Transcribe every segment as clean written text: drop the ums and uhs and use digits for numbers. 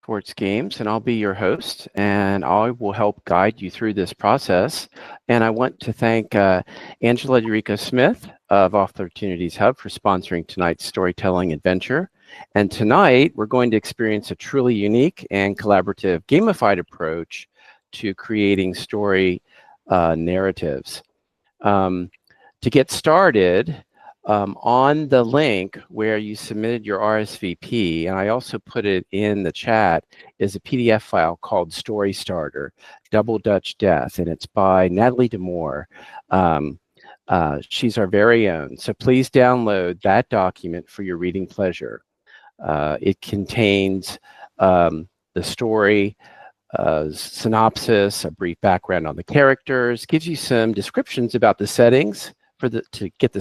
Sports Games, and I'll be your host, and I will help guide you through this process. And I want to thank Angela Eureka Smith of Opportunities Hub for sponsoring tonight's storytelling adventure. And tonight, we're going to experience a truly unique and collaborative gamified approach to creating story narratives. To get started, on the link where you submitted your RSVP, and I also put it in the chat, is a PDF file called Story Starter, Double Dutch Death, and it's by Natalie Demore. She's our very own. So please download that document for your reading pleasure. It contains the story, synopsis, a brief background on the characters, gives you some descriptions about the settings to get the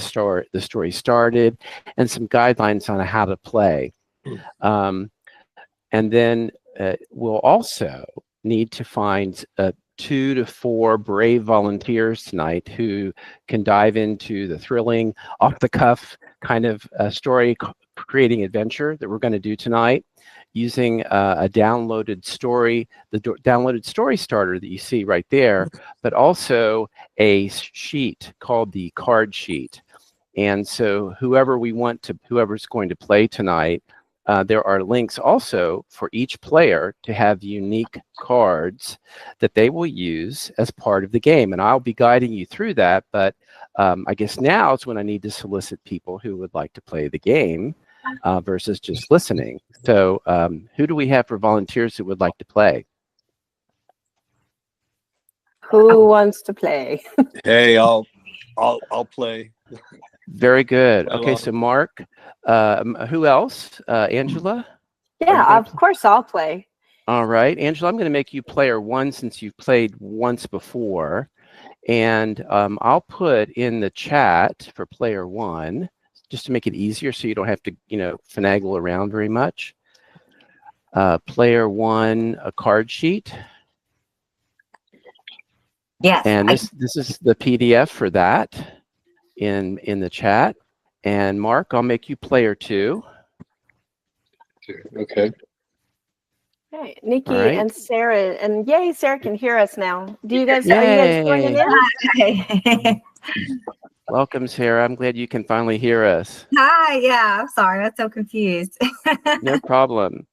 story started, and some guidelines on how to play. And then we'll also need to find 2 to 4 brave volunteers tonight who can dive into the thrilling, off-the-cuff kind of story creating adventure that we're going to do tonight, using a downloaded story, the downloaded story starter that you see right there, but also a sheet called the card sheet. And so whoever's going to play tonight, there are links also for each player to have unique cards that they will use as part of the game. And I'll be guiding you through that, but I guess now is when I need to solicit people who would like to play the game versus just listening. So who do we have for volunteers who would like to play? Who wants to play? Hey, I'll play. Very good. Okay, so Mark, who else? Angela? Yeah, of course I'll play. All right, Angela, I'm going to make you player 1 since you've played once before. And I'll put in the chat for player 1, just to make it easier so you don't have to, finagle around very much. Player 1, a card sheet. Yes. And this is the PDF for that in the chat. And Mark, I'll make you player 2. Okay. Hey, Nikki and Sarah, and yay, Sarah can hear us now. Are you guys joining in? Hi. Welcome, Sarah. I'm glad you can finally hear us. Hi. Yeah. I'm sorry. I'm so confused. No problem.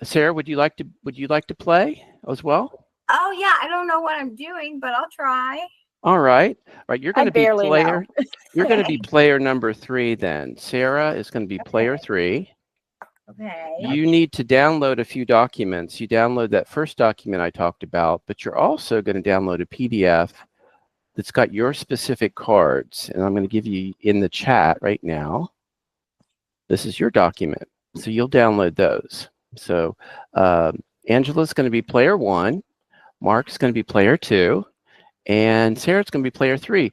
Sarah, would you like to play as well? Oh yeah. I don't know what I'm doing, but I'll try. All right. You're going to be player. Know. You're going to be player number 3 then. Sarah is going to be player 3. Okay. You need to download a few documents. You download that first document I talked about, but you're also going to download a PDF that's got your specific cards. And I'm going to give you in the chat right now. This is your document. So you'll download those. So Angela's going to be player 1. Mark's going to be player 2. And Sarah's going to be player 3.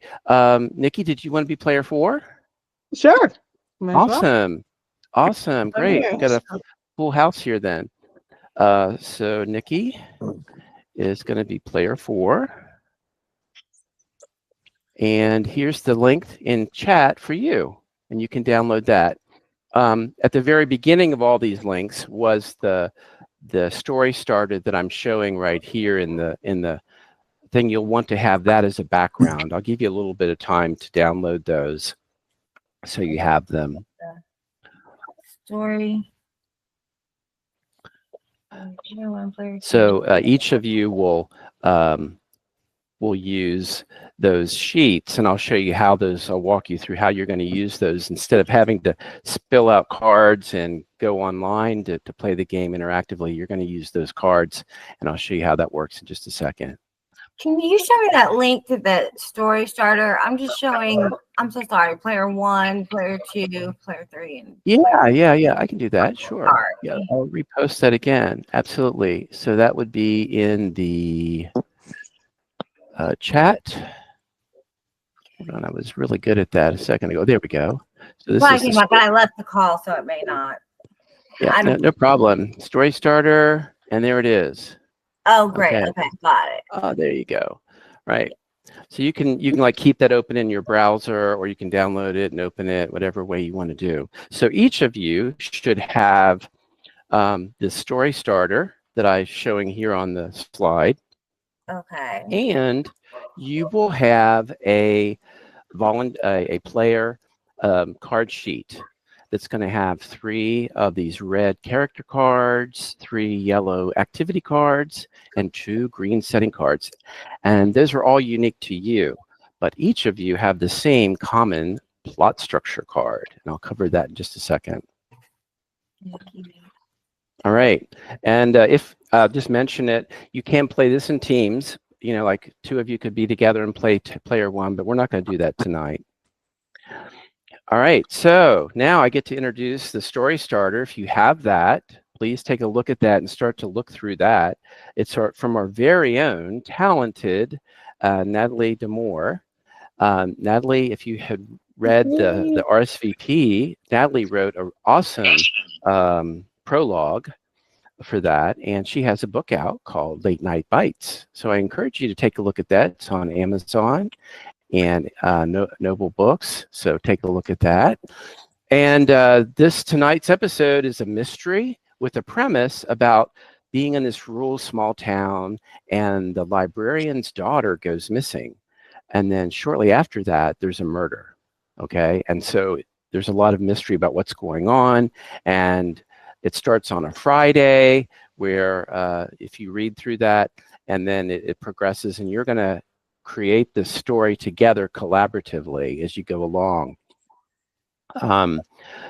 Nikki, did you want to be player 4? Sure. Awesome. Awesome. Great. We've got a full house here then. So Nikki is going to be player 4. And here's the link in chat for you. And you can download that. At the very beginning of all these links was the story starter that I'm showing right here in the thing. You'll want to have that as a background. I'll give you a little bit of time to download those so you have them. Story. So each of you will use those sheets, and I'll show you how I'll walk you through how you're going to use those instead of having to spill out cards and go online to play the game interactively. You're going to use those cards, and I'll show you how that works in just a second. Can you show me that link to the story starter? I'm just showing, I'm so sorry, player 1, player 2, player 3. And yeah, I can do that. Sure. Yeah, I'll repost that again. Absolutely. So that would be in the chat. Hold on, I was really good at that a second ago. There we go. So this is I left the call, so it may not. Yeah, no problem. Story starter, and there it is. Oh, great. Okay, got it. Oh, there you go. Right. So you can like keep that open in your browser, or you can download it and open it, whatever way you want to do. So each of you should have the story starter that I'm showing here on the slide. Okay. And you will have a player card sheet that's going to have 3 of these red character cards, 3 yellow activity cards, and 2 green setting cards. And those are all unique to you, but each of you have the same common plot structure card. And I'll cover that in just a second. All right. And if just mention it, you can play this in teams. You know, like 2 of you could be together and play player 1, but we're not going to do that tonight. All right, so now I get to introduce the story starter. If you have that, please take a look at that and start to look through that. It's from our very own talented Natalie Demore. Natalie, if you had read the RSVP, Natalie wrote an awesome prologue for that, and she has a book out called Late Night Bites. So I encourage you to take a look at that. It's on Amazon and Noble Books, so take a look at that. And tonight's episode is a mystery with a premise about being in this rural small town, and the librarian's daughter goes missing. And then shortly after that, there's a murder, okay? And so there's a lot of mystery about what's going on, and it starts on a Friday where if you read through that, and then it progresses, and you're going to create this story together collaboratively as you go along.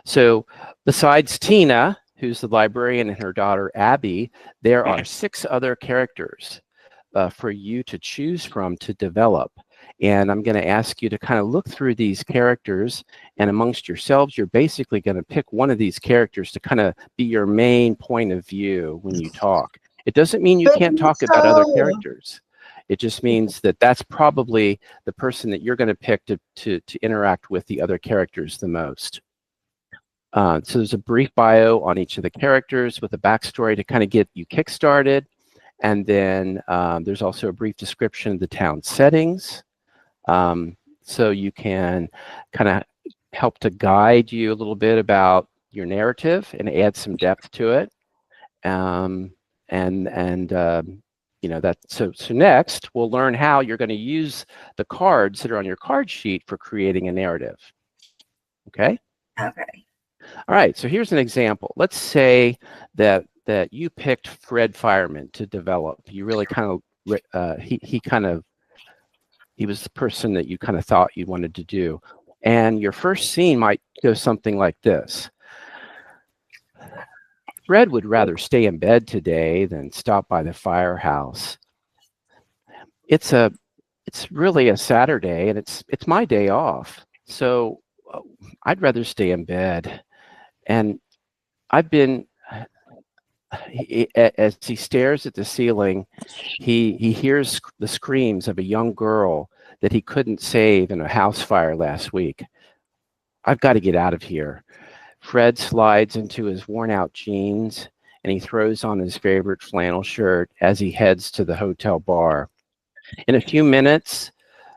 So besides Tina, who's the librarian, and her daughter Abby, there are 6 other characters for you to choose from to develop. And I'm going to ask you to kind of look through these characters, and amongst yourselves, you're basically going to pick one of these characters to kind of be your main point of view when you talk. It doesn't mean you can't talk about other characters. It just means that that's probably the person that you're going to pick to interact with the other characters the most. So there's a brief bio on each of the characters with a backstory to kind of get you kick-started. And then there's also a brief description of the town settings. So you can kind of help to guide you a little bit about your narrative and add some depth to it. You know, so next we'll learn how you're going to use the cards that are on your card sheet for creating a narrative. Okay? Okay. All right, so here's an example. Let's say that you picked Fred Fireman to develop. You really kind of he was the person that you kind of thought you wanted to do. And your first scene might go something like this. Fred would rather stay in bed today than stop by the firehouse. It's really a Saturday, and it's my day off. So I'd rather stay in bed. And I've been, as he stares at the ceiling, he hears the screams of a young girl that he couldn't save in a house fire last week. I've got to get out of here. Fred slides into his worn-out jeans, and he throws on his favorite flannel shirt as he heads to the hotel bar. In a few minutes,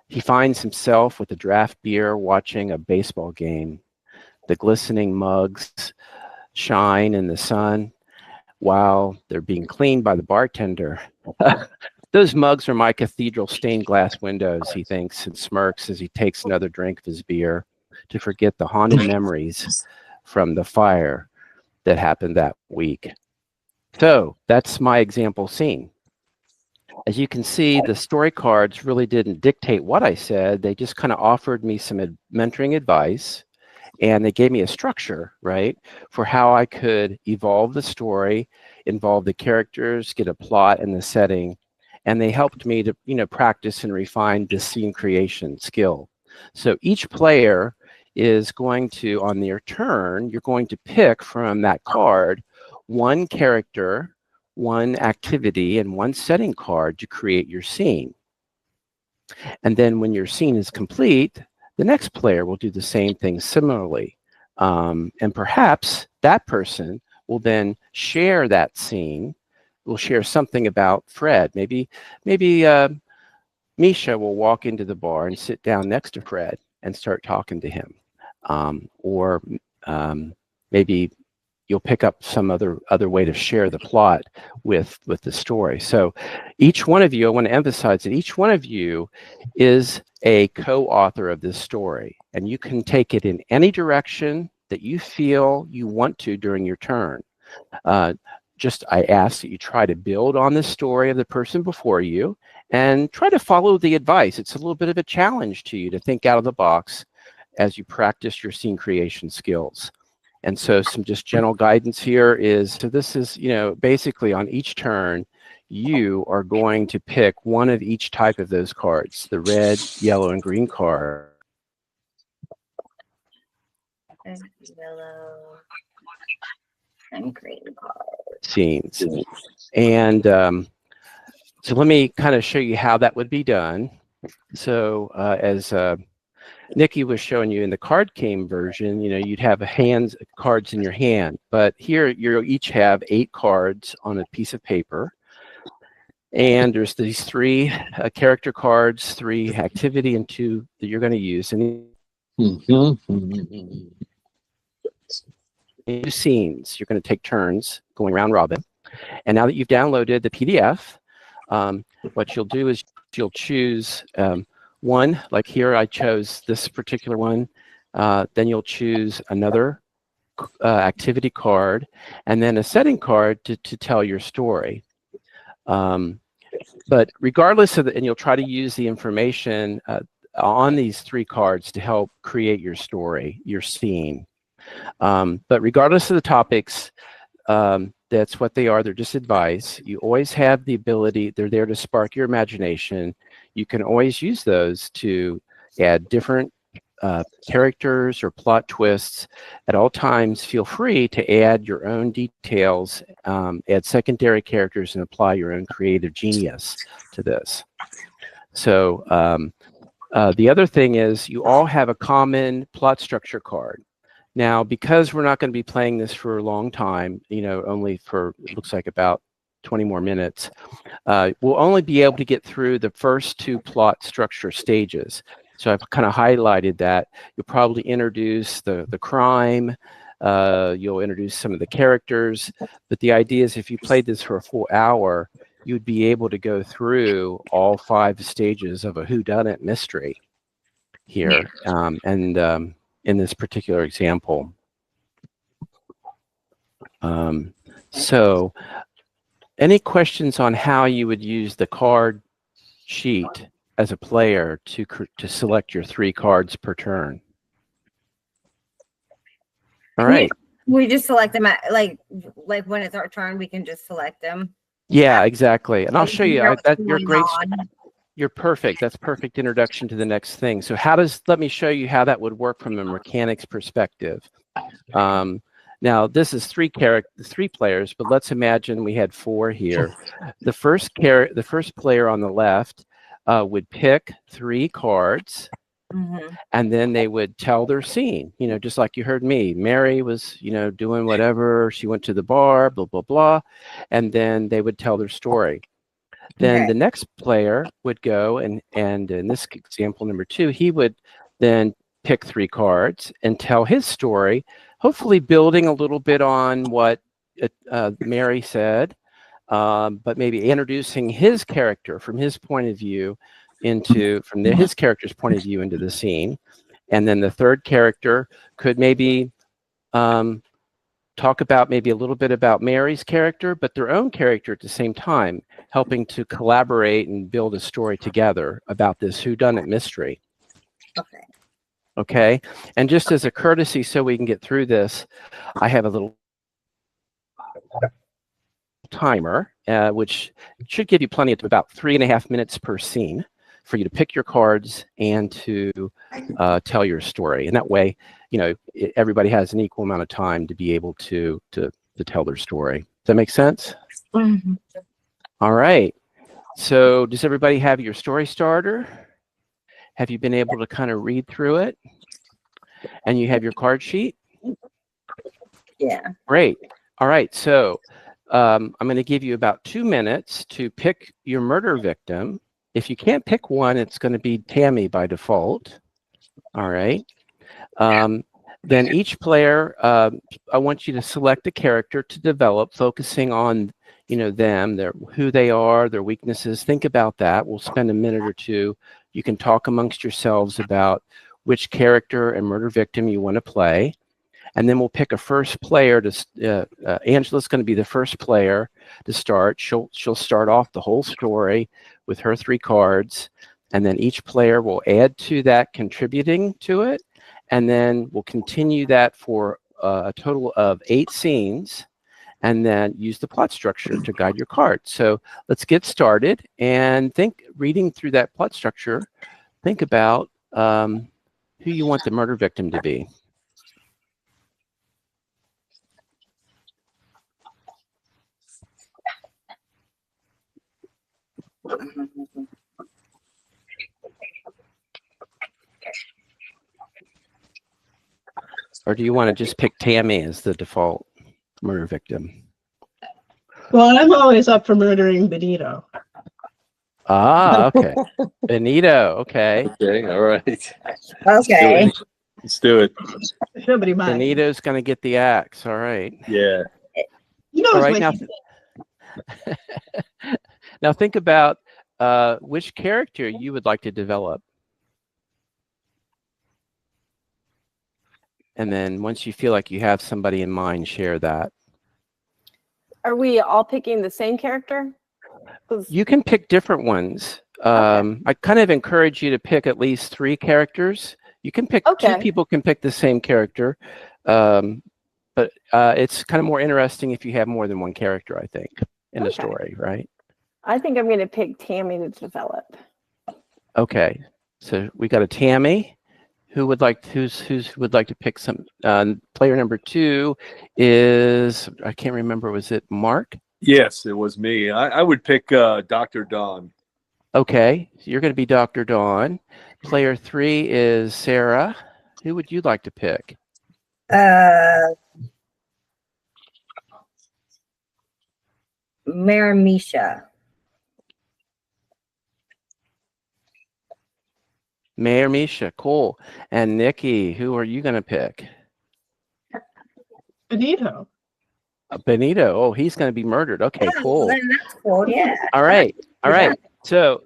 he finds himself with a draft beer watching a baseball game. The glistening mugs shine in the sun while they're being cleaned by the bartender. Those mugs are my cathedral stained glass windows, he thinks, and smirks as he takes another drink of his beer to forget the haunted memories from the fire that happened that week. So that's my example scene. As you can see, the story cards really didn't dictate what I said. They just kind of offered me some mentoring advice, and they gave me a structure, right, for how I could evolve the story, involve the characters, get a plot and the setting, and they helped me to, you know, practice and refine the scene creation skill. So each player is going to, on their turn, you're going to pick from that card one character, one activity, and one setting card to create your scene. And then when your scene is complete, the next player will do the same thing similarly. And perhaps that person will then share that scene, will share something about Fred. Maybe Misha will walk into the bar and sit down next to Fred and start talking to him. Maybe you'll pick up some other way to share the plot with the story. So each one of you, I want to emphasize that each one of you is a co-author of this story, and you can take it in any direction that you feel you want to during your turn. I ask that you try to build on the story of the person before you and try to follow the advice. It's a little bit of a challenge to you to think out of the box as you practice your scene creation skills. And so some just general guidance here is, so this is, basically on each turn, you are going to pick one of each type of those cards, the red, yellow, and green card. Yellow and green card. Scenes. And so let me kind of show you how that would be done. So as Nikki was showing you in the card game version, you'd have cards in your hand, but here you each have 8 cards on a piece of paper. And there's these 3 character cards, 3 activity, and 2 that you're going to use. And scenes, you're going to take turns going round robin. And now that you've downloaded the PDF, what you'll do is you'll choose one, like here I chose this particular one, then you'll choose another activity card, and then a setting card to tell your story. But regardless of and you'll try to use the information on these 3 cards to help create your story, your scene. But regardless of the topics, that's what they are. They're just advice. You always have the ability, they're there to spark your imagination. You can always use those to add different characters or plot twists. At all times, feel free to add your own details, add secondary characters, and apply your own creative genius to this. So the other thing is you all have a common plot structure card. Now, because we're not going to be playing this for a long time, only for, it looks like about 20 more minutes, we'll only be able to get through the first 2 plot structure stages. So I've kind of highlighted that. You'll probably introduce the crime, you'll introduce some of the characters, but the idea is if you played this for a full hour, you'd be able to go through all 5 stages of a whodunit mystery here. In this particular example. So any questions on how you would use the card sheet as a player to select your 3 cards per turn? All right. We just select them at like when it's our turn, we can just select them. Yeah, exactly. And I'll show you that you're great. On. You're perfect. That's perfect introduction to the next thing. So let me show you how that would work from a mechanics perspective. Now this is 3 players, but let's imagine we had 4 here. The first player on the left would pick 3 cards, and then they would tell their scene. Just like you heard me. Mary was, doing whatever. She went to the bar, blah blah blah, and then they would tell their story. Then the next player would go and in this example number 2, he would then pick 3 cards and tell his story, hopefully building a little bit on what Mary said, but maybe introducing his character from his point of view his character's point of view into the scene. And then the third character could maybe talk about maybe a little bit about Mary's character, but their own character at the same time, helping to collaborate and build a story together about this whodunit mystery. Okay. And just as a courtesy, so we can get through this, I have a little timer, which should give you plenty of about 3.5 minutes per scene for you to pick your cards and to tell your story. And that way, everybody has an equal amount of time to be able to tell their story. Does that make sense? Mm-hmm. All right. So does everybody have your story starter? Have you been able to kind of read through it? And you have your card sheet? Yeah. Great. All right. So I'm going to give you about 2 minutes to pick your murder victim. If you can't pick one, it's going to be Tammy by default. All right. Then each player, I want you to select a character to develop, focusing on, them, who they are, their weaknesses. Think about that. We'll spend a minute or two. You can talk amongst yourselves about which character and murder victim you want to play. And then we'll pick a first player to, Angela's going to be the first player to start. She'll start off the whole story with her 3 cards. And then each player will add to that, contributing to it. And then we'll continue that for a total of 8 scenes, and then use the plot structure to guide your cards. So let's get started, and reading through that plot structure, think about who you want the murder victim to be. Or do you want to just pick Tammy as the default murder victim? Well, I'm always up for murdering Benito. Ah, okay. Benito, okay. Okay, all right. Okay. Let's do it. Nobody minds. Benito's going to get the axe, all right. Yeah. You know, All it's right, my now think about which character you would like to develop. And then once you feel like you have somebody in mind, share that. Are we all picking the same character? You can pick different ones. I kind of encourage you to pick at least 3 characters. You can pick 2 people can pick the same character, but it's kind of more interesting if you have more than one character, I think, in a story, right? I think I'm going to pick Tammy to develop. Okay, so we got a Tammy. Who would like to pick some? Player number 2 is, I can't remember. Was it Mark? Yes, it was me. I would pick Dr. Don. Okay, so you're going to be Dr. Dawn. Player 3 is Sarah. Who would you like to pick? Mayor Misha. Mayor Misha, cool. And Nikki, who are you going to pick? Benito. Benito. Oh, he's going to be murdered. Okay, cool. Then that's cool. Yeah. All right. All right. So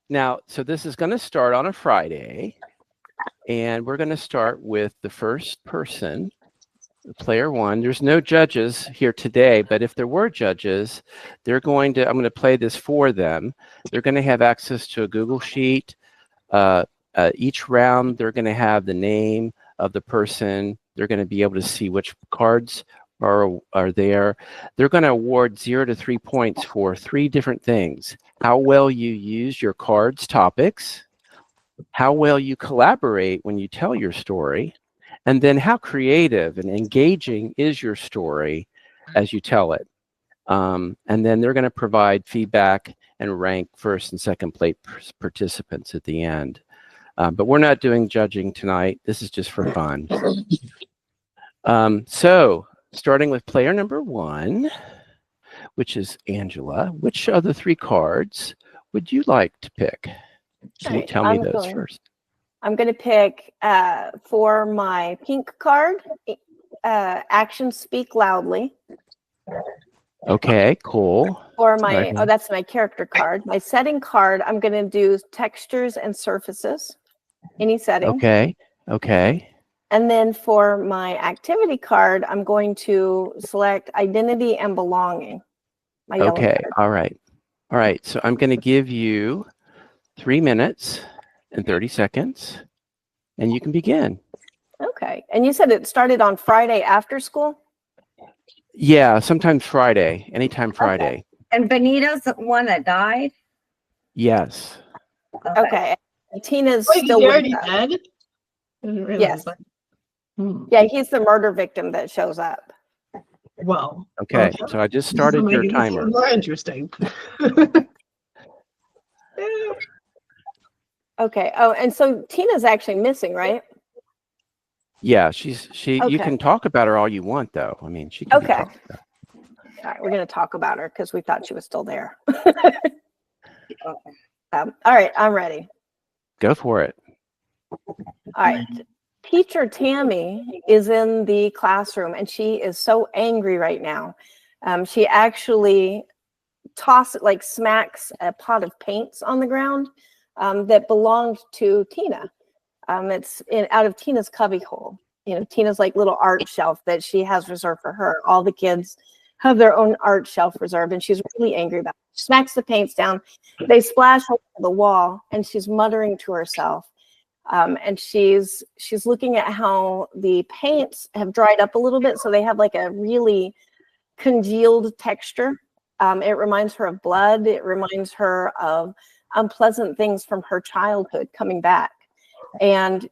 now, so this is going to start on a Friday, and we're going to start with the first person, player 1. There's no judges here today, but if there were judges, I'm going to play this for them. They're going to have access to a Google Sheet. Each round, they're going to have the name of the person. They're going to be able to see which cards are there. They're going to award 0 to 3 points for 3 different things: how well you use your cards' topics, how well you collaborate when you tell your story, and then how creative and engaging is your story as you tell it. And then they're going to provide feedback and rank first and second place participants at the end. But we're not doing judging tonight. This is just for fun. So starting with player number 1, which is Angela, which of the 3 cards would you like to pick? Can you tell me those first? I'm going to pick for my pink card, Actions Speak Loudly. Okay, cool. For my, that's my character card. My setting card, I'm going to do Textures and Surfaces, any setting. Okay, okay. And then for my activity card, I'm going to select Identity and Belonging. My yellow card. All right. All right, so I'm going to give you 3 minutes and 30 seconds, and you can begin. Okay. And you said it started on Friday after school? Yeah, sometimes Friday, anytime Friday. Okay. And Benito's the one that died? Yes. Okay. And Tina's Wait, still is he with already us. dead? I didn't realize Yes. that. Yeah, he's the murder victim that shows up. Well. Okay, so I just started your timer. More interesting. Okay. Oh, and so Tina's actually missing, right? Yeah, you Okay. can talk about her all you want, though. I mean, she can be Okay. talked about. All right, we're going to talk about her because we thought she was still there. All right, I'm ready. Go for it. All right. Teacher Tammy is in the classroom, and she is so angry right now. She actually smacks a pot of paints on the ground that belonged to Tina. It's out of Tina's cubbyhole. You know, Tina's like little art shelf that she has reserved for her. All the kids have their own art shelf reserved, and she's really angry about it. She smacks the paints down. They splash over the wall, and she's muttering to herself. And she's looking at how the paints have dried up a little bit, so they have like a really congealed texture. It reminds her of blood. It reminds her of unpleasant things from her childhood coming back. And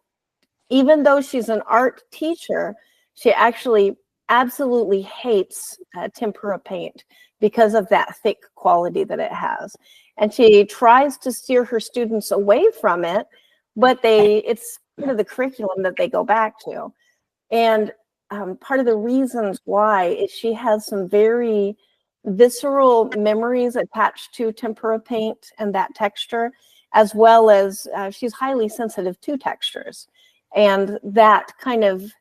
even though she's an art teacher, she actually absolutely hates tempera paint because of that thick quality that it has. And she tries to steer her students away from it, but it's part of the curriculum that they go back to. And part of the reasons why is she has some very visceral memories attached to tempera paint and that texture, as well as she's highly sensitive to textures. And that kind of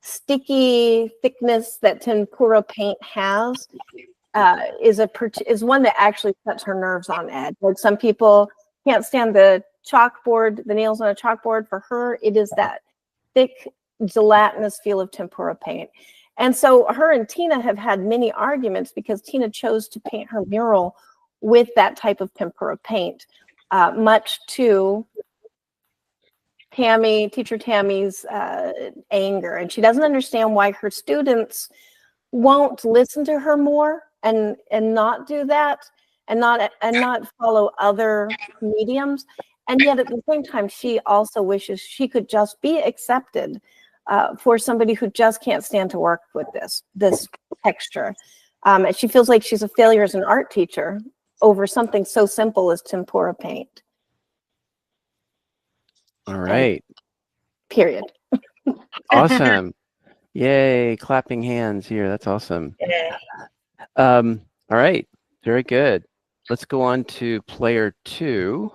sticky thickness that tempera paint has is one that actually sets her nerves on edge. Like some people can't stand the nails on a chalkboard. For her, it is that thick, gelatinous feel of tempera paint. And so her and Tina have had many arguments because Tina chose to paint her mural with that type of tempera paint, much to teacher Tammy's anger. And she doesn't understand why her students won't listen to her more and not do that and not follow other mediums. And yet at the same time, she also wishes she could just be accepted for somebody who just can't stand to work with this texture. And she feels like she's a failure as an art teacher over something so simple as tempera paint. All right. Period. Awesome. Yay. Clapping hands here. That's awesome. All right. Very good. Let's go on to player 2,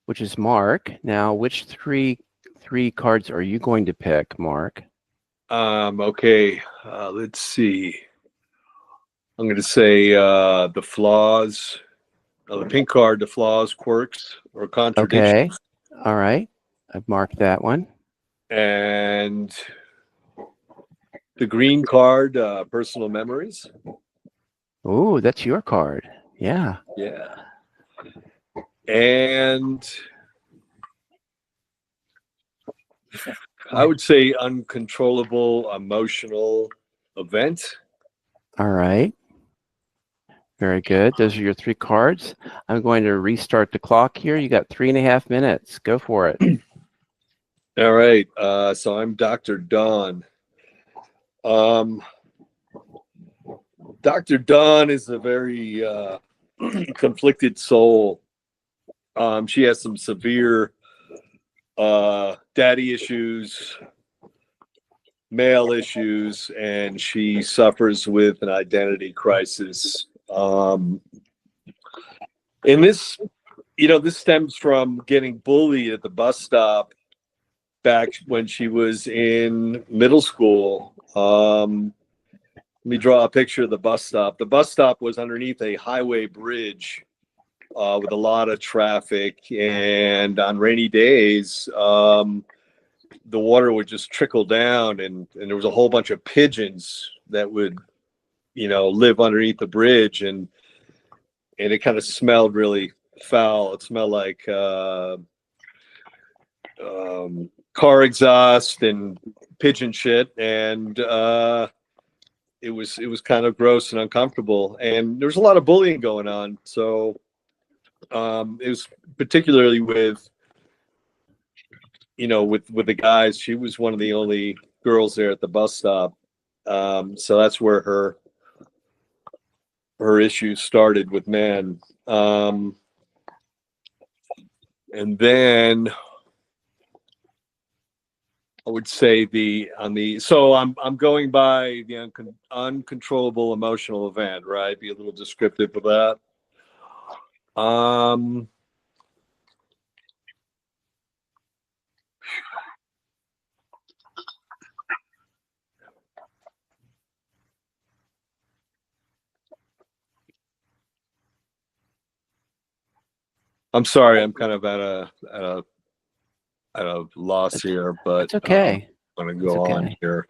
which is Mark. Now, which three cards are you going to pick, Mark? Okay. Let's see. I'm going to say the flaws. The pink card, the flaws, quirks, or contradictions. Okay. All right. I've marked that one. And the green card, personal memories. Oh, that's your card. Yeah. Yeah. And I would say uncontrollable emotional event. All right. Very good. Those are your 3 cards. I'm going to restart the clock here. You got 3.5 minutes. Go for it. All right. So I'm Dr. Dawn. Dr. Dawn is a very conflicted soul. She has some severe daddy issues, male issues, and she suffers with an identity crisis. And this stems from getting bullied at the bus stop back when she was in middle school. Let me draw a picture of the bus stop. The bus stop was underneath a highway bridge with a lot of traffic, and on rainy days, the water would just trickle down, and there was a whole bunch of pigeons that would, live underneath the bridge, and it kind of smelled really foul. It smelled like car exhaust and pigeon shit, and it was kind of gross and uncomfortable, and there was a lot of bullying going on. So it was particularly with the guys. She was one of the only girls there at the bus stop, so that's where her issues started with men. And then I would say so I'm going by the uncontrollable emotional event, right? Be a little descriptive of that. I'm sorry, I'm kind of at a loss here, but It's okay. I'm going to It's go on okay. here.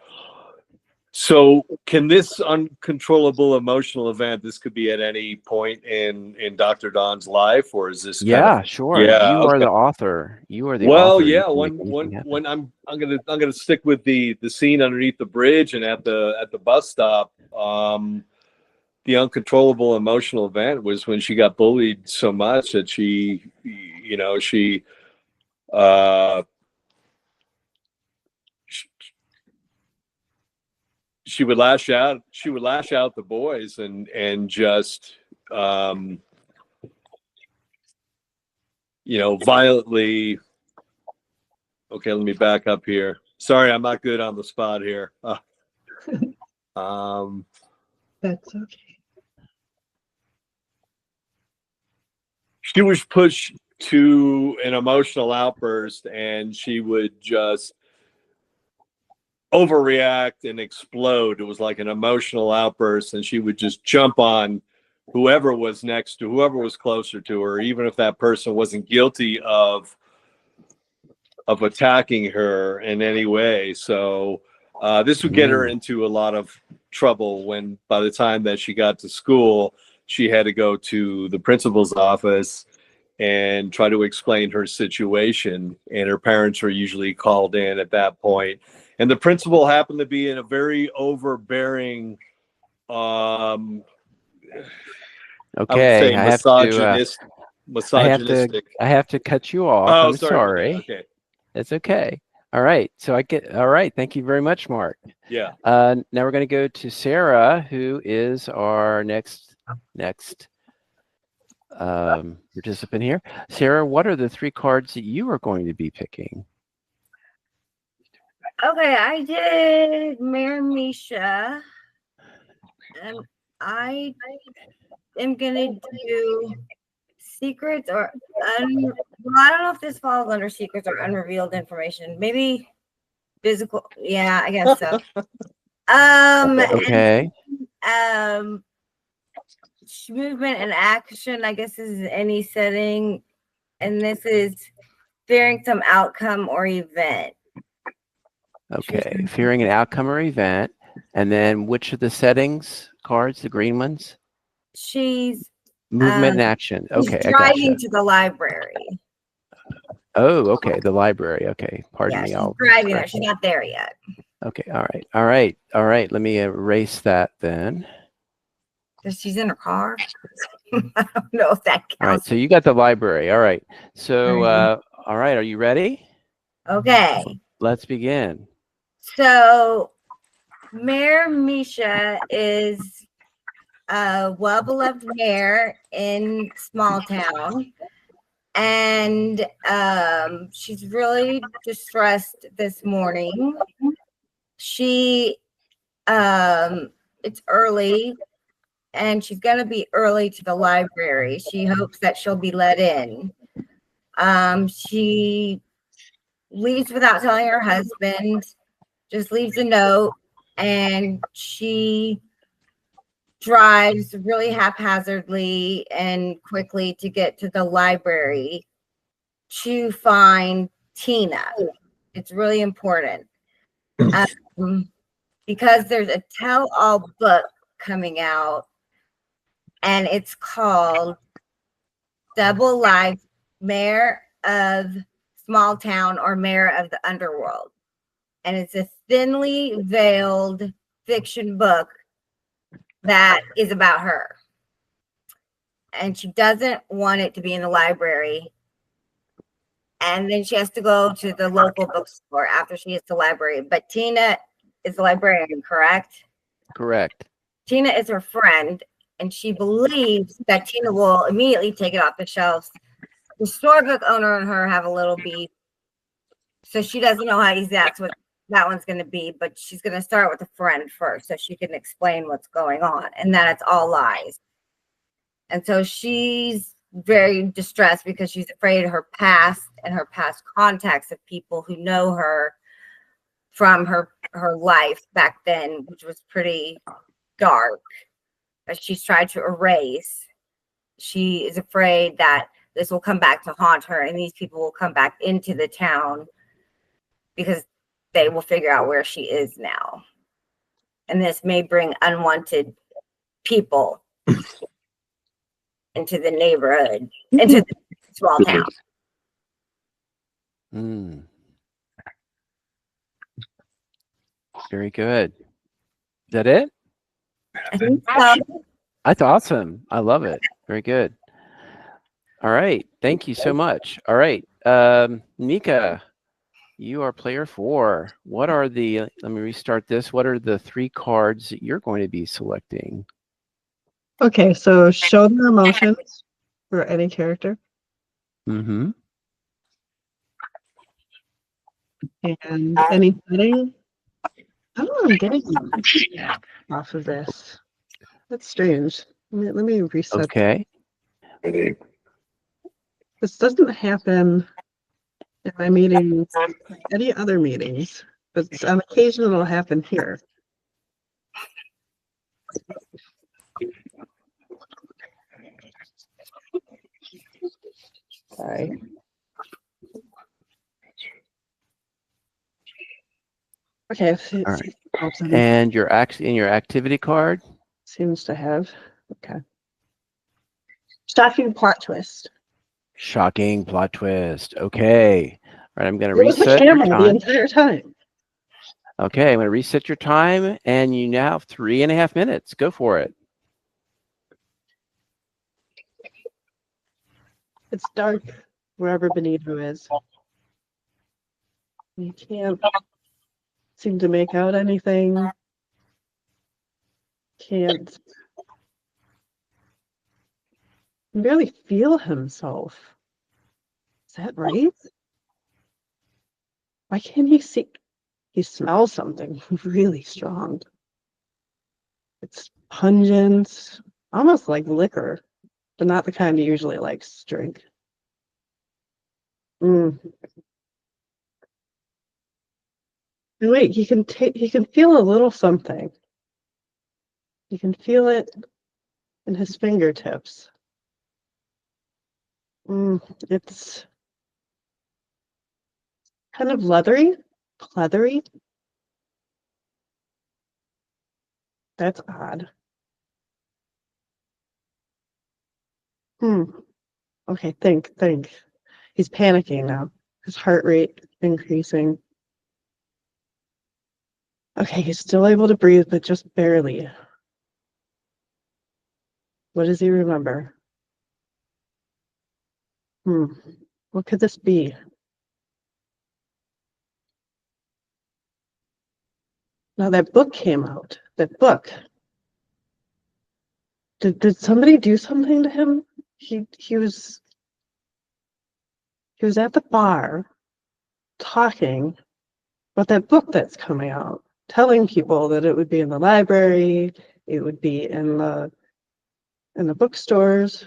So can this uncontrollable emotional event, this could be at any point in Dr. Don's life, or is this kind of, Sure. yeah, You are okay. the author. You are the Well, author. You yeah, can make anything happen. when I'm gonna stick with the scene underneath the bridge and at the bus stop. The uncontrollable emotional event was when she got bullied so much that uh she would lash out. She would lash out at the boys and just violently. Okay, let me back up here. Sorry, I'm not good on the spot here. That's okay. She was pushed to an emotional outburst, and she would just overreact and explode. It was like an emotional outburst, and she would just jump on whoever was next to whoever was closer to her, even if that person wasn't guilty of attacking her in any way. So this would get her into a lot of trouble when by the time that she got to school, she had to go to the principal's office and try to explain her situation. And her parents were usually called in at that point. And the principal happened to be in a very overbearing, Okay. I would say I misogynistic. have to cut you off. Oh, I'm sorry. Okay. It's okay. All right. All right. Thank you very much, Mark. Yeah. Now we're going to go to Sarah, who is our next participant here. Sarah, what are the 3 cards that you are going to be picking? Okay, I did Mayor Misha, and I am gonna do secrets or well, I don't know if this falls under secrets or unrevealed information. Maybe physical. Yeah, I guess so. Okay. And, movement and action. I guess this is any setting, and this is fearing some outcome or event. Okay. Fearing an outcome or event. And then which of the settings cards, the green ones? She's Movement and action. Okay. she's driving to the library. Oh, okay. The library. Okay. Pardon me. She's driving there. She's not there yet. Okay. All right. Let me erase that then. She's in her car. I don't know if that counts. All right. So you got the library. All right. So, all right. Are you ready? Okay. Let's begin. So, Mayor Misha is a well-beloved mayor in Smalltown, and she's really distressed this morning. She it's early, and she's going to be early to the library. She hopes that she'll be let in. She leaves without telling her husband, just leaves a note, and she drives really haphazardly and quickly to get to the library to find Tina. It's really important because there's a tell-all book coming out, and it's called Double Life, Mayor of Smalltown or Mayor of the Underworld. And it's a thinly veiled fiction book that is about her. And she doesn't want it to be in the library. And then she has to go to the local bookstore after she hits the library. But Tina is the librarian, correct? Correct. Tina is her friend, and she believes that Tina will immediately take it off the shelves. The storybook owner and her have a little beef, so she doesn't know how exact what that one's going to be, but she's going to start with a friend first so she can explain what's going on and that it's all lies. And so she's very distressed because she's afraid of her past and her past contacts of people who know her from her life back then, which was pretty dark, that she's tried to erase. She is afraid that this will come back to haunt her, and these people will come back into the town because they will figure out where she is now. And this may bring unwanted people into the neighborhood, into the small town. Mm. Very good. Is that it? I think so. That's awesome. I love it. Very good. All right. Thank you so much. All right. Mika, you are player 4. What are the, let me restart this. What are the 3 cards that you're going to be selecting? Okay, so show their emotions for any character. Mm-hmm. And any setting. I don't know, I'm getting off of this. That's strange. Let me reset. Okay. This doesn't happen in my meetings, any other meetings, but on occasion it'll happen here. Sorry. Okay. All right. And your activity card? Seems to have. Okay. Shocking plot twist. Shocking plot twist. Okay. All right, I'm going to It was the reset your camera the time. entire time. Okay, I'm going to reset your time, and you now have 3.5 minutes. Go for it. It's dark wherever Benito is. You can't seem to make out anything. Can't barely feel himself. Is that right? Why can't he see? He smells something really strong. It's pungent, almost like liquor, but not the kind he usually likes to drink. Mm. And wait, he can feel a little something. You can feel it in his fingertips. It's kind of leathery, pleathery. That's odd. Okay, think. He's panicking now. His heart rate increasing. Okay, he's still able to breathe, but just barely. What does he remember? What could this be? Now that book came out. That book. Did somebody do something to him? He was at the bar talking about that book that's coming out, telling people that it would be in the library, it would be in the bookstores.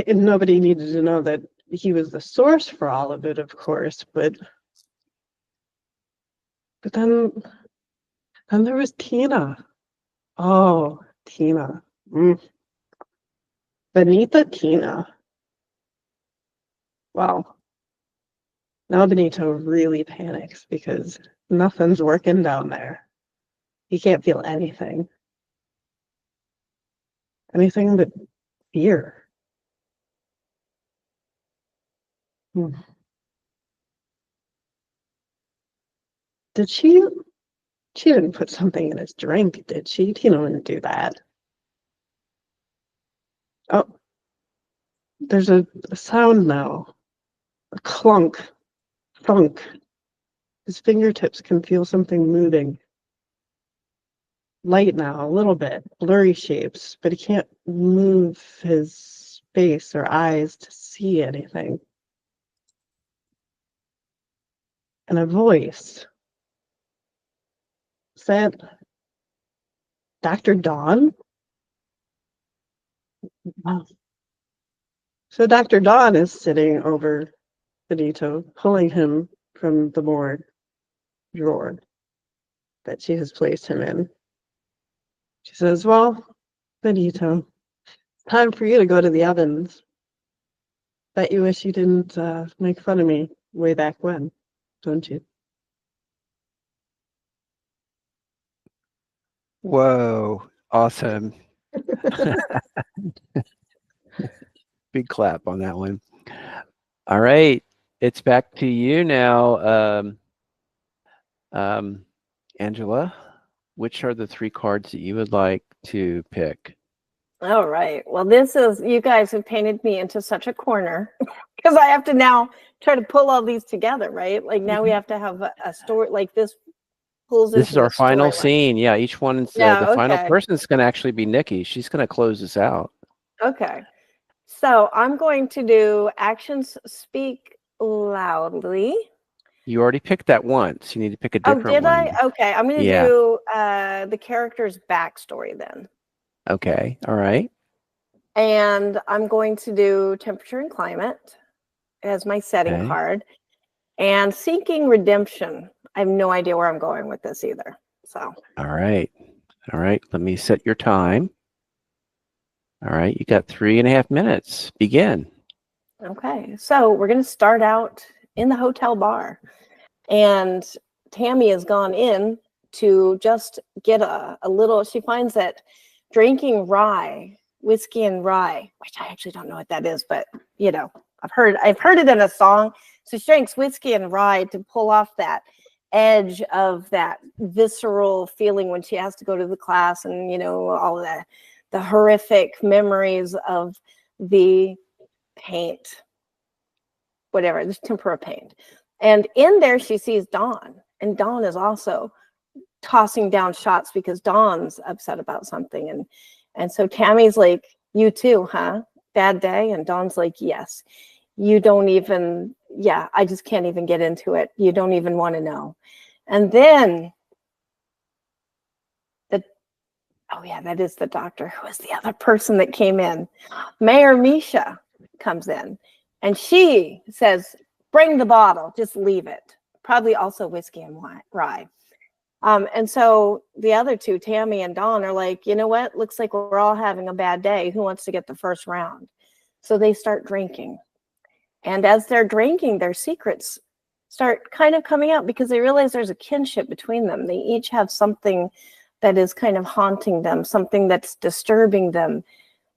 And nobody needed to know that he was the source for all of it, of course, but then there was Tina. Oh, Tina. Benita Tina. Wow. Now Benito really panics because nothing's working down there. He can't feel anything. Anything but fear. Did she didn't put something in his drink, did she? Tina wouldn't do that. Oh, there's a sound now. A clunk, thunk. His fingertips can feel something moving. Light now, a little bit, blurry shapes, but he can't move his face or eyes to see anything. And a voice. Is that Dr. Dawn? Wow. So Dr. Dawn is sitting over Benito, pulling him from the morgue drawer that she has placed him in. She says, well, Benito, it's time for you to go to the ovens. Bet you wish you didn't make fun of me way back when, don't you? Whoa, awesome. Big clap on that one. All right, it's back to you now, Angela. Which are the 3 cards that you would like to pick? All right. Well, this is, you guys have painted me into such a corner because I have to now try to pull all these together, right? Like now we have to have a story like this pulls This is into our a final storyline. scene. Yeah, each one's Yeah, the final okay. person's going to actually be Nikki. She's going to close this out. Okay. So I'm going to do actions speak loudly. You already picked that once. You need to pick a Oh, different did one. I? Okay. I'm going to Yeah. do the character's backstory then. Okay. All right. And I'm going to do temperature and climate as my setting Okay. card. And seeking redemption. I have no idea where I'm going with this either. So. All right. All right. Let me set your time. All right. You got 3.5 minutes. Begin. Okay. So we're going to start out in the hotel bar. And Tammy has gone in to just get a little, she finds that drinking rye, whiskey and rye, which I actually don't know what that is, but you know, I've heard it in a song. So she drinks whiskey and rye to pull off that edge of that visceral feeling when she has to go to the class and, you know, all of the horrific memories of the paint, whatever, the tempera paint. And in there, she sees Dawn, and Dawn is also tossing down shots because Dawn's upset about something. And so Tammy's like, "You too, huh? Bad day?" And Dawn's like, "Yes. You don't even, yeah, I just can't even get into it. You don't even want to know." And then oh yeah, that is the doctor. Who is the other person that came in? Mayor Misha comes in, and she says, "Bring the bottle, just leave it." Probably also whiskey and rye. And so the other two, Tammy and Dawn, are like, "You know what? Looks like we're all having a bad day. Who wants to get the first round?" So they start drinking. And as they're drinking, their secrets start kind of coming out because they realize there's a kinship between them. They each have something that is kind of haunting them, something that's disturbing them.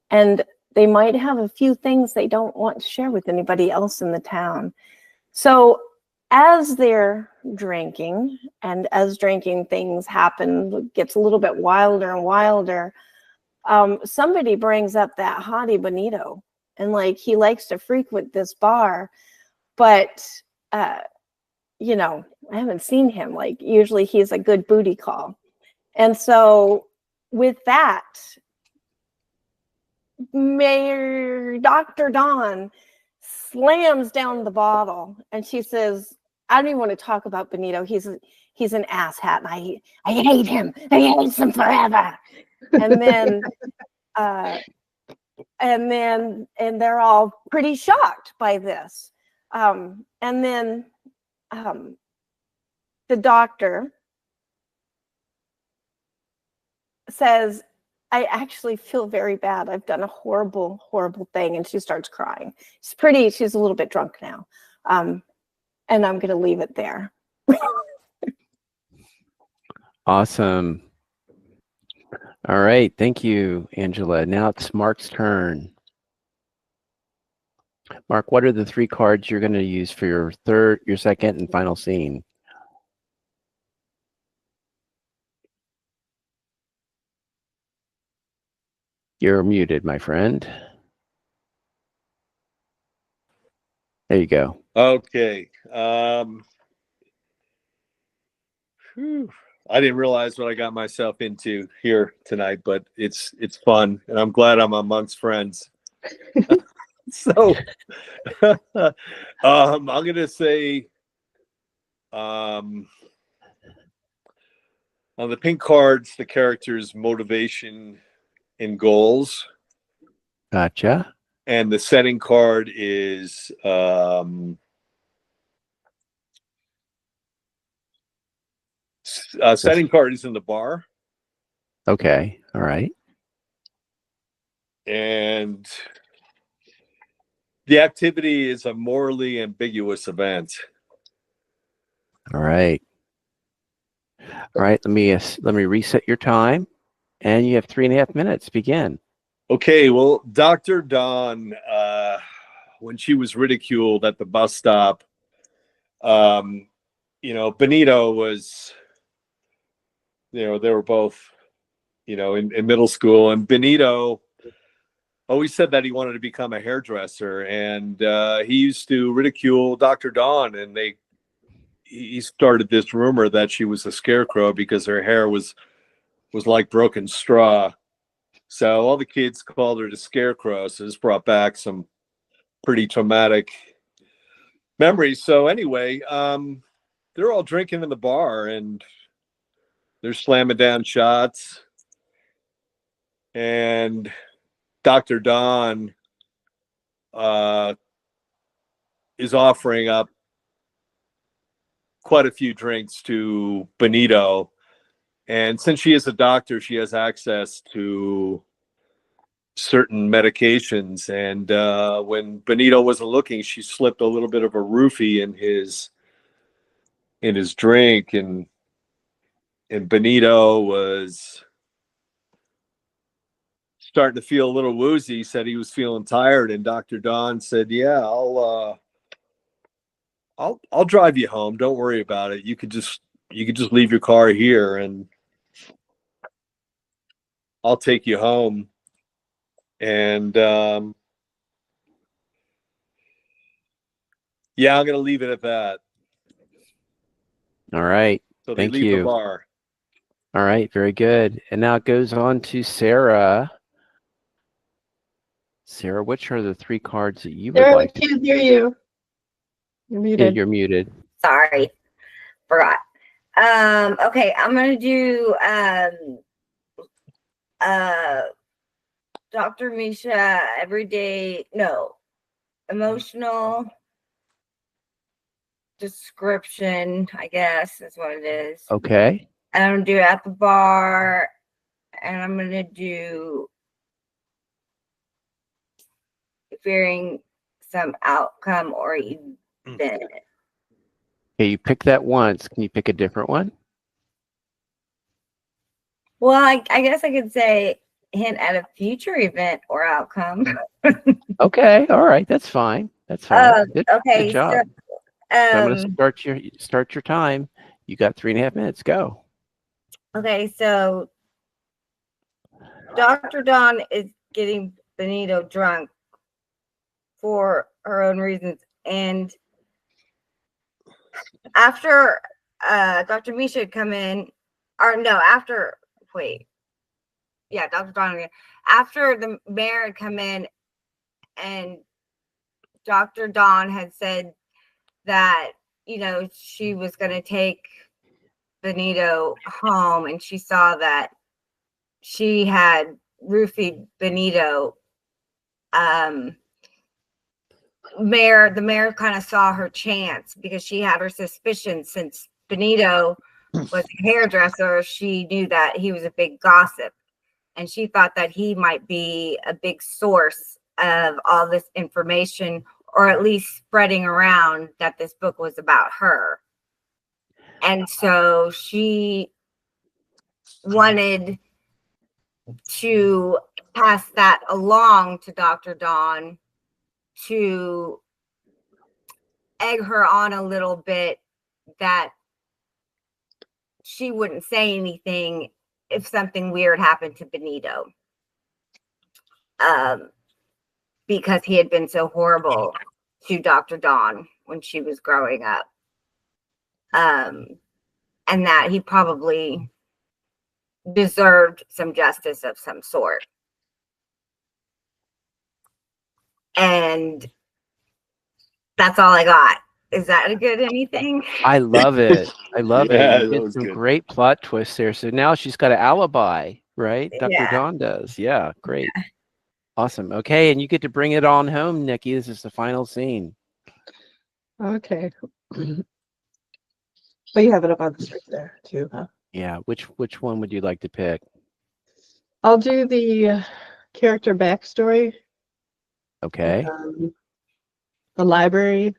And they might have a few things they don't want to share with anybody else in the town. So as they're drinking, and as drinking things happen, gets a little bit wilder and wilder, somebody brings up that hottie Bonito. And like, he likes to frequent this bar, but, you know, I haven't seen him. Like, usually he's a good booty call. And so with that, Mayor Dr. Dawn slams down the bottle and she says, "I don't even want to talk about Benito. He's an asshat, and I hate him. I hate him forever." And then and they're all pretty shocked by this. And then the doctor says, "I actually feel very bad. I've done a horrible, horrible thing." And she starts crying. She's a little bit drunk now. And I'm going to leave it there. Awesome. All right. Thank you, Angela. Now it's Mark's turn. Mark, what are the 3 cards you're going to use for your second and final scene? You're muted, my friend. There you go. Okay. I didn't realize what I got myself into here tonight, but it's fun, and I'm glad I'm amongst friends. So I'm gonna say on the pink cards, the character's motivation and goals, Gotcha. and the setting card is setting card is in the bar. Okay. All right. And The activity is a morally ambiguous event. All right. All right. Let me reset your time, and you have 3.5 minutes. Begin. Okay, well, Dr. Dawn, when she was ridiculed at the bus stop, Benito was, they were both, in middle school, and Benito always said that he wanted to become a hairdresser, and he used to ridicule Dr. Dawn, and he started this rumor that she was a scarecrow because her hair was like broken straw. So all the kids called her the Scarecrow. So this brought back some pretty traumatic memories. So anyway, they're all drinking in the bar and they're slamming down shots. And Dr. Don is offering up quite a few drinks to Benito. And since she is a doctor, she has access to certain medications. And when Benito wasn't looking, she slipped a little bit of a roofie in his drink, and Benito was starting to feel a little woozy. He said he was feeling tired, and Dr. Don said, "Yeah, I'll drive you home. Don't worry about it. You could just leave your car here, and I'll take you home." And yeah, I'm gonna leave it at that. All right. So they Thank leave the you. bar. All right. Very good. And now it goes on to Sarah. Sarah, which are the 3 cards that you would Sarah, we like to? can't hear you. You're Yeah, muted. you're muted. Sorry, forgot. Okay, I'm gonna do Dr. Misha emotional description, I guess is what it is. Okay. And I'm gonna do at the bar, and I'm gonna do fearing some outcome or event. Okay, you pick that once. Can you pick a different one? Well, I guess I could say hint at a future event or outcome. Okay. All right. That's fine. That's fine. Good Okay, job. So I'm going so to start your time. You got 3.5 minutes. Go. okay, so Dr. Dawn is getting Benito drunk for her own reasons, and after Dr. Misha had come in, or no, after Dr. Dawn again. After the mayor had come in, and Dr. Dawn had said that she was going to take Benito home, and she saw that she had roofied Benito. The mayor kind of saw her chance because she had her suspicions since Benito was a hairdresser. She knew that he was a big gossip, and she thought that he might be a big source of all this information, or at least spreading around that this book was about her. And so she wanted to pass that along to Dr. Dawn to egg her on a little bit, that she wouldn't say anything if something weird happened to Benito, because he had been so horrible to Dr. Dawn when she was growing up, and that he probably deserved some justice of some sort. And that's all I got. Is that a good anything? I love it. I love Yeah, it. You that did was some good. great plot twists there. So now she's got an alibi, right? Dr. Yeah. Dawn does. Yeah, great. Awesome. Okay, and you get to bring it on home, Nikki. This is the final scene. Okay. But you have it up on the screen there too, huh? Yeah, which one would you like to pick? I'll do the character backstory. Okay. the library,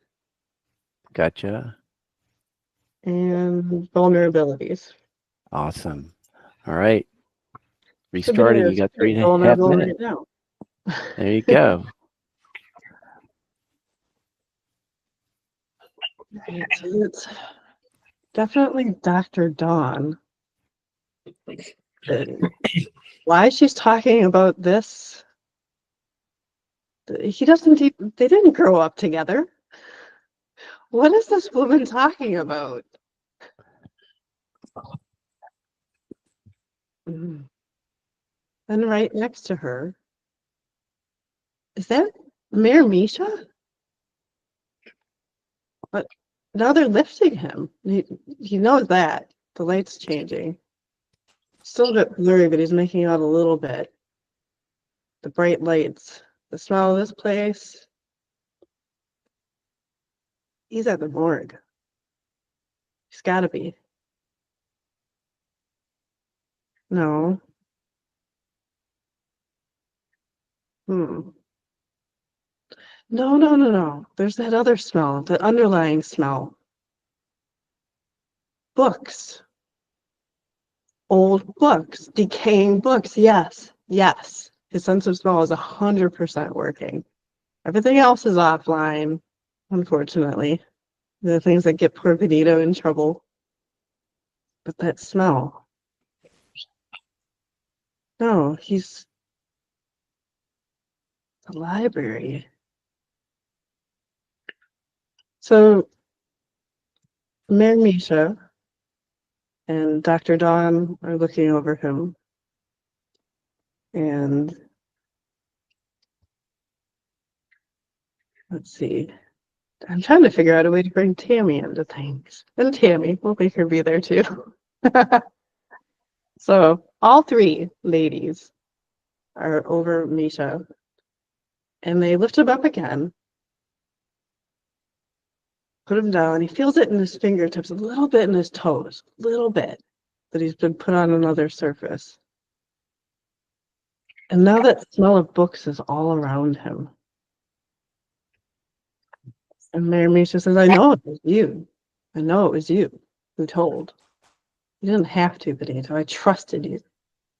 Gotcha. and vulnerabilities. Awesome. All right. So Benita Restarting. You is got pretty 3.5 vulnerable right minutes. now. There you go. Right, so it's definitely Dr. Dawn. And why she's talking about this? He doesn't even, they didn't grow up together. What is this woman talking about? Mm. And right next to her, is that Mayor Misha? But now they're lifting him. He knows that. The light's changing. Still a bit blurry, but he's making out a little bit. The bright lights, the smell of this place. He's at the morgue. He's got to be. No. Hmm. No. There's that other smell, the underlying smell. Books. Old books. Decaying books. Yes. His sense of smell is 100% working. Everything else is offline, unfortunately. The things that get poor Benito in trouble. But that smell. No, he's the library. So Mayor Misha and Dr. Dawn are looking over him. And let's see. I'm trying to figure out a way to bring Tammy into things. And Tammy, we'll make her be there too. So all three ladies are over Misha. And they lift him up again. Put him down. He feels it in his fingertips, a little bit in his toes, a little bit. That he's been put on another surface. And now that smell of books is all around him. And Mayor Misha says, I know it was you. I know it was you who told. You didn't have to, Benito. I trusted you.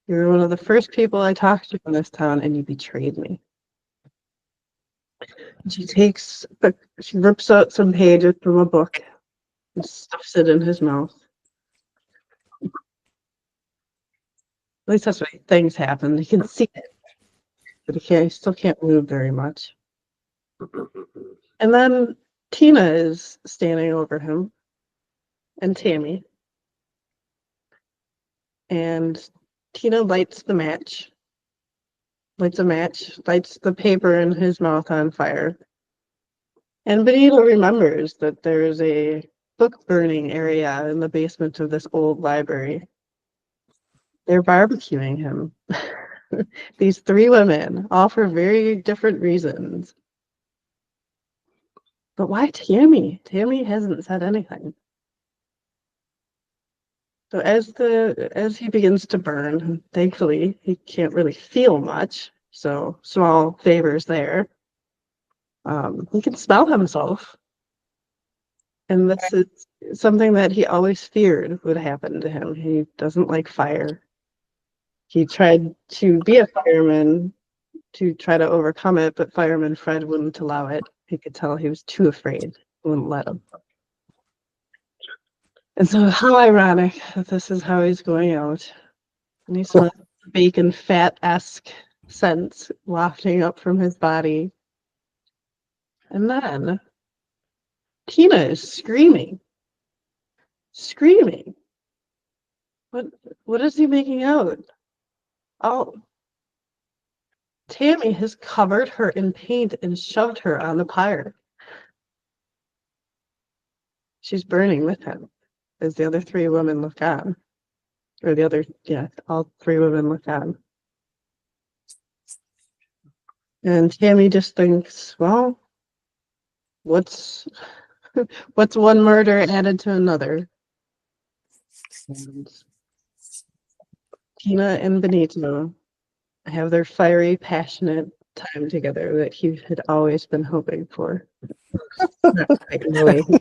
You were one of the first people I talked to in this town, and you betrayed me. And she rips out some pages from a book and stuffs it in his mouth. At least that's what he thinks happened. He can see it, but he still can't move very much. And then Tina is standing over him, and Tammy. And Tina lights a match, lights the paper in his mouth on fire. And Benito remembers that there is a book burning area in the basement of this old library. They're barbecuing him. These three women, all for very different reasons. But why Tammy? Tammy hasn't said anything. So as he begins to burn, thankfully he can't really feel much. So small favors there. He can smell himself. And this is something that he always feared would happen to him. He doesn't like fire. He tried to be a fireman to try to overcome it, but fireman Fred wouldn't allow it. He could tell he was too afraid. Wouldn't let him. And so how ironic that this is how he's going out. And he smells bacon fat-esque scents wafting up from his body. And then Tina is screaming. What is he making out? Oh, Tammy has covered her in paint and shoved her on the pyre. She's burning with him as the other three women look on. Or all three women look on. And Tammy just thinks, well, what's one murder added to another? And Tina and Benito have their fiery, passionate time together that he had always been hoping for. Not quite the way he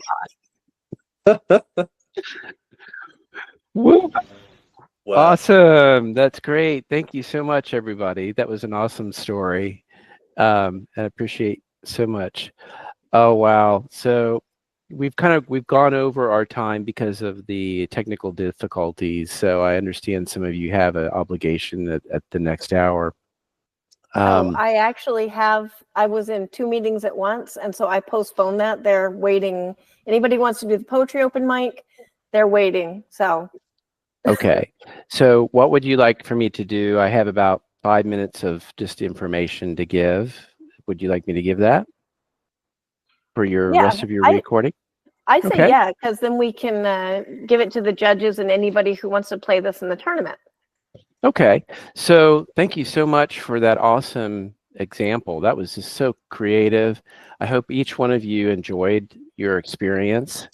Woo. Wow. Awesome. That's great. Thank you so much, everybody. That was an awesome story. I appreciate so much. Oh, wow. So we've gone over our time because of the technical difficulties. So I understand some of you have an obligation at the next hour. I actually I was in 2 meetings at once, and so I postponed that. They're waiting. Anybody wants to do the poetry open mic, they're waiting. So Okay. So what would you like for me to do? I have about 5 minutes of just information to give. Would you like me to give that for your yeah, rest of your recording? I say Okay. yeah, because then we can give it to the judges and anybody who wants to play this in the tournament. Okay. So thank you so much for that awesome example. That was just so creative. I hope each one of you enjoyed your experience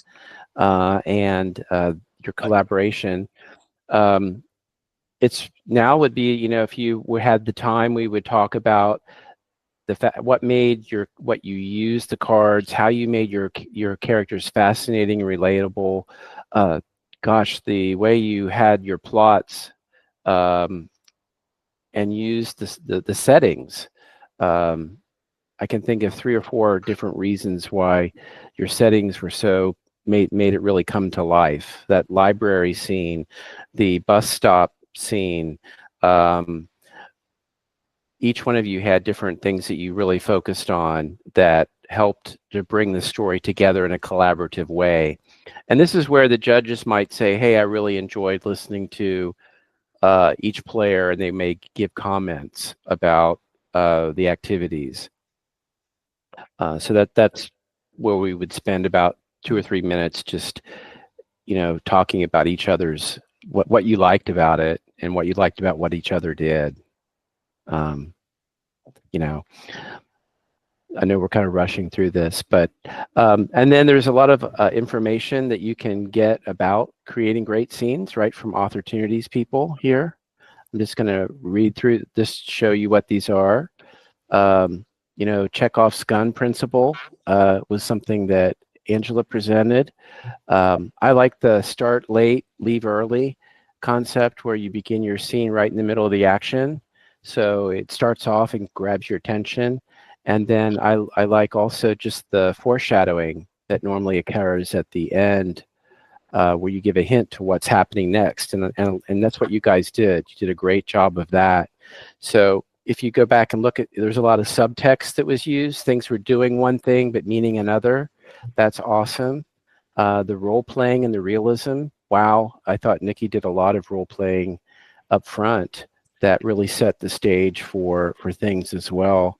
and your collaboration. It's now would be, if you had the time, we would talk about the fact what you used the cards, how you made your characters fascinating and relatable. Gosh, the way you had your plots and used the settings. I can think of 3 or 4 different reasons why your settings were so made it really come to life. That library scene, the bus stop scene. Each one of you had different things that you really focused on that helped to bring the story together in a collaborative way. And this is where the judges might say, hey, I really enjoyed listening to each player, and they may give comments about the activities. So that's where we would spend about 2 or 3 minutes just, talking about each other's, what you liked about it and what you liked about what each other did. I know we're kind of rushing through this, but and then there's a lot of information that you can get about creating great scenes, right, from Authortunities people here. I'm just going to read through this, show you what these are. Chekhov's gun principle was something that Angela presented. I like the start late, leave early concept, where you begin your scene right in the middle of the action. So it starts off and grabs your attention. And then I like also just the foreshadowing that normally occurs at the end, where you give a hint to what's happening next. And that's what you guys did. You did a great job of that. So if you go back and look there's a lot of subtext that was used. Things were doing one thing but meaning another. That's awesome. The role playing and the realism. Wow, I thought Nikki did a lot of role playing up front that really set the stage for things as well.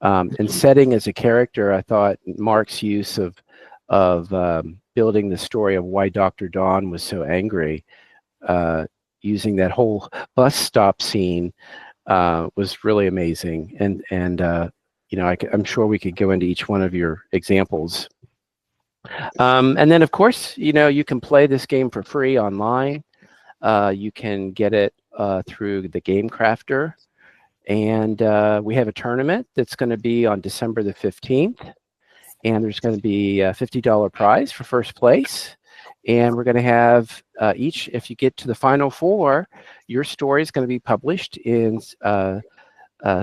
And setting as a character, I thought Mark's use of building the story of why Dr. Dawn was so angry, using that whole bus stop scene was really amazing. And I'm sure we could go into each one of your examples. And then, of course, you can play this game for free online. You can get it through the Game Crafter. And we have a tournament that's going to be on December the 15th. And there's going to be a $50 prize for first place. And we're going to have if you get to the final 4, your story is going to be published in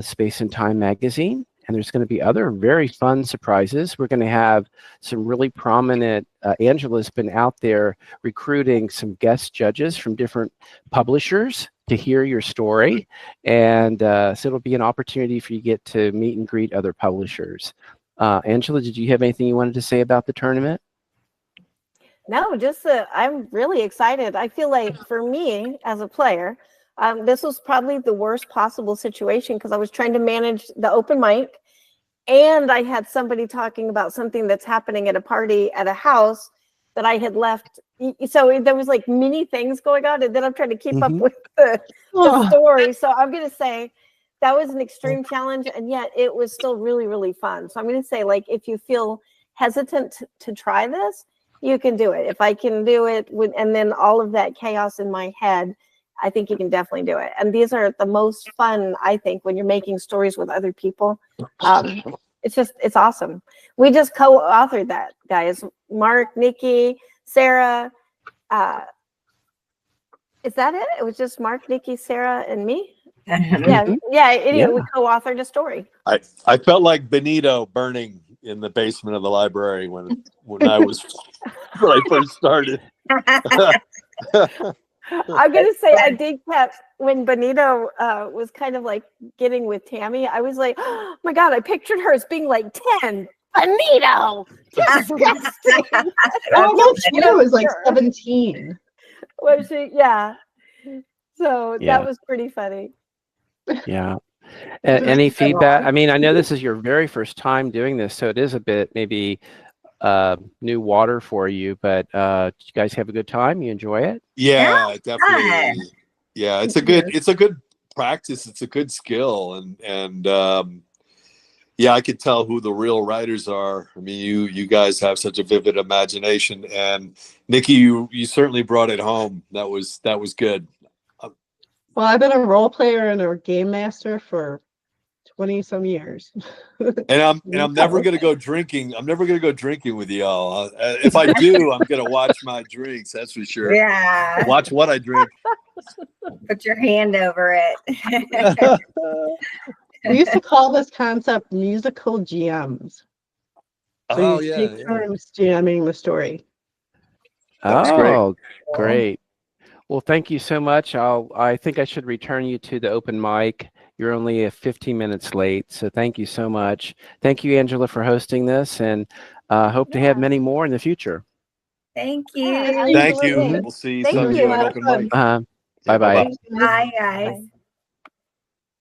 Space and Time magazine. And there's going to be other very fun surprises. We're going to have some really prominent, Angela's been out there recruiting some guest judges from different publishers to hear your story. And so it'll be an opportunity for you to get to meet and greet other publishers. Angela, did you have anything you wanted to say about the tournament? No, just I'm really excited. I feel like for me as a player, this was probably the worst possible situation because I was trying to manage the open mic and I had somebody talking about something that's happening at a party at a house that I had left. So there was like many things going on, and then I'm trying to keep up with the story. So I'm going to say that was an extreme challenge, and yet it was still really, really fun. So I'm going to say, like, if you feel hesitant to try this, you can do it. If I can do it and then all of that chaos in my head, I think you can definitely do it. And these are the most fun, I think, when you're making stories with other people. it's awesome. We just co-authored that, guys. Mark, Nikki, Sarah. Is that it? It was just Mark, Nikki, Sarah, and me. Yeah. Anyway, we co-authored a story. I felt like Benito burning in the basement of the library when I first started. I'm gonna say I did catch when Benito was kind of like getting with Tammy. I was like, oh my God, I pictured her as being like 10. Benito, disgusting. Oh, Benito was like 17. Was she? Yeah. So that was pretty funny. Yeah. Any feedback? I mean, I know this is your very first time doing this, so it is a bit maybe new water for you, but did you guys have a good time? You enjoy it? Yeah, definitely. Yeah, it's a good practice. It's a good skill, and yeah, I could tell who the real writers are. I mean, you guys have such a vivid imagination, and Nikki, you certainly brought it home. That was good. Well, I've been a role player and a game master for 20 some years. And I'm never gonna go drinking. I'm never gonna go drinking with y'all. If I do, I'm gonna watch my drinks. That's for sure. Yeah. Watch what I drink. Put your hand over it. We used to call this concept musical GMs. So you take turns jamming the story. That's great. Well, thank you so much. I think I should return you to the open mic. You're only 15 minutes late, so thank you so much. Thank you, Angela, for hosting this, and hope to have many more in the future. Thank you. Thank you. We'll see some of you at open mic. Bye-bye. Bye, guys.